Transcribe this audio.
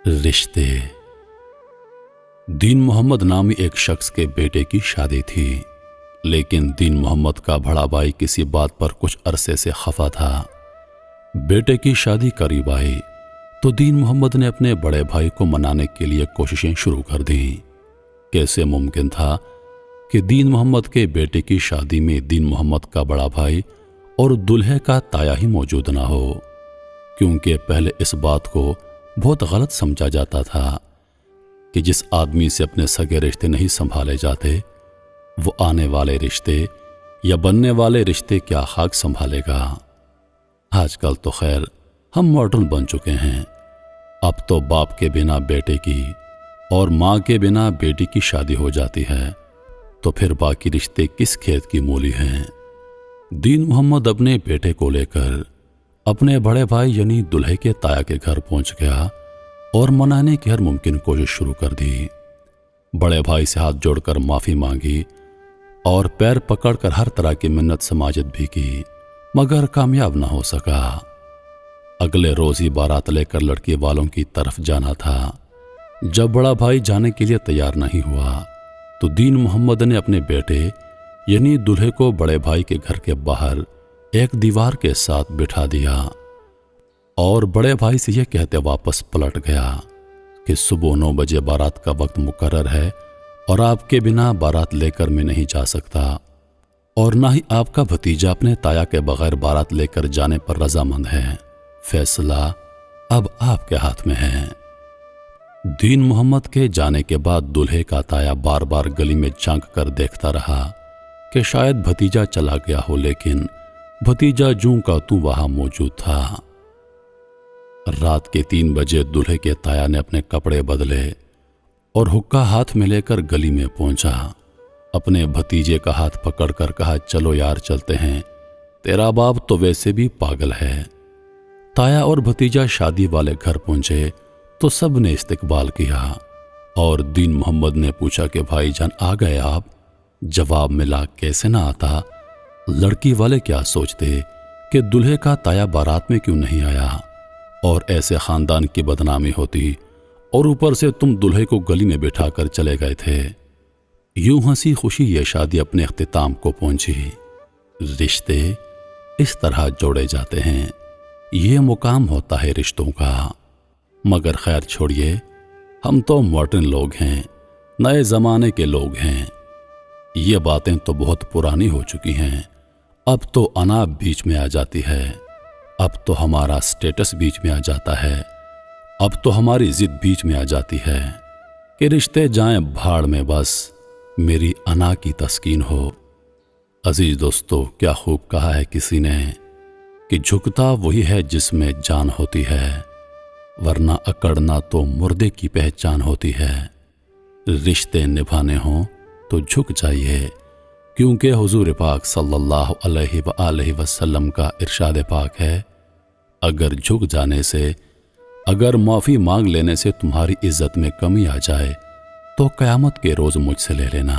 رشتے۔ دین محمد نامی ایک شخص کے بیٹے کی شادی تھی، لیکن دین محمد کا بڑا بھائی کسی بات پر کچھ عرصے سے خفا تھا۔ بیٹے کی شادی قریب آئی تو دین محمد نے اپنے بڑے بھائی کو منانے کے لیے کوششیں شروع کر دیں۔ کیسے ممکن تھا کہ دین محمد کے بیٹے کی شادی میں دین محمد کا بڑا بھائی اور دلہے کا تایا ہی موجود نہ ہو؟ کیونکہ پہلے اس بات کو بہت غلط سمجھا جاتا تھا کہ جس آدمی سے اپنے سگے رشتے نہیں سنبھالے جاتے، وہ آنے والے رشتے یا بننے والے رشتے کیا خاک سنبھالے گا۔ آج کل تو خیر ہم ماڈرن بن چکے ہیں، اب تو باپ کے بنا بیٹے کی اور ماں کے بنا بیٹی کی شادی ہو جاتی ہے، تو پھر باقی رشتے کس کھیت کی مولی ہیں؟ دین محمد اپنے بیٹے کو لے کر اپنے بڑے بھائی یعنی دلہے کے تایا کے گھر پہنچ گیا اور منانے کی ہر ممکن کوشش شروع کر دی۔ بڑے بھائی سے ہاتھ جوڑ کر معافی مانگی اور پیر پکڑ کر ہر طرح کی منت سماجت بھی کی، مگر کامیاب نہ ہو سکا۔ اگلے روز ہی بارات لے کر لڑکی والوں کی طرف جانا تھا۔ جب بڑا بھائی جانے کے لیے تیار نہیں ہوا تو دین محمد نے اپنے بیٹے یعنی دلہے کو بڑے بھائی کے گھر کے باہر ایک دیوار کے ساتھ بٹھا دیا اور بڑے بھائی سے یہ کہتے واپس پلٹ گیا کہ صبح 9 بجے بارات کا وقت مقرر ہے اور آپ کے بنا بارات لے کر میں نہیں جا سکتا، اور نہ ہی آپ کا بھتیجا اپنے تایا کے بغیر بارات لے کر جانے پر رضامند ہے۔ فیصلہ اب آپ کے ہاتھ میں ہے۔ دین محمد کے جانے کے بعد دلہے کا تایا بار بار گلی میں جھانک کر دیکھتا رہا کہ شاید بھتیجا چلا گیا ہو، لیکن بھتیجا جوں کا توں وہاں موجود تھا۔ رات کے 3 بجے دلہے کے تایا نے اپنے کپڑے بدلے اور حقہ ہاتھ میں لے کر گلی میں پہنچا۔ اپنے بھتیجے کا ہاتھ پکڑ کر کہا، چلو یار چلتے ہیں، تیرا باپ تو ویسے بھی پاگل ہے۔ تایا اور بھتیجا شادی والے گھر پہنچے تو سب نے استقبال کیا اور دین محمد نے پوچھا کہ بھائی جان آ گئے آپ؟ جواب ملا، کیسے نہ آتا، لڑکی والے کیا سوچتے کہ دلہے کا تایا بارات میں کیوں نہیں آیا، اور ایسے خاندان کی بدنامی ہوتی، اور اوپر سے تم دلہے کو گلی میں بٹھا کر چلے گئے تھے۔ یوں ہنسی خوشی یہ شادی اپنے اختتام کو پہنچی۔ رشتے اس طرح جوڑے جاتے ہیں، یہ مقام ہوتا ہے رشتوں کا۔ مگر خیر چھوڑیے، ہم تو ماڈرن لوگ ہیں، نئے زمانے کے لوگ ہیں، یہ باتیں تو بہت پرانی ہو چکی ہیں۔ اب تو انا بیچ میں آ جاتی ہے، اب تو ہمارا سٹیٹس بیچ میں آ جاتا ہے، اب تو ہماری ضد بیچ میں آ جاتی ہے کہ رشتے جائیں بھاڑ میں، بس میری انا کی تسکین ہو۔ عزیز دوستو، کیا خوب کہا ہے کسی نے کہ جھکتا وہی ہے جس میں جان ہوتی ہے، ورنہ اکڑنا تو مردے کی پہچان ہوتی ہے۔ رشتے نبھانے ہوں تو جھک جائیے، کیونکہ حضور پاک صلی اللہ علیہ وآلہ وسلم کا ارشاد پاک ہے، اگر جھک جانے سے، اگر معافی مانگ لینے سے تمہاری عزت میں کمی آ جائے تو قیامت کے روز مجھ سے لے لینا۔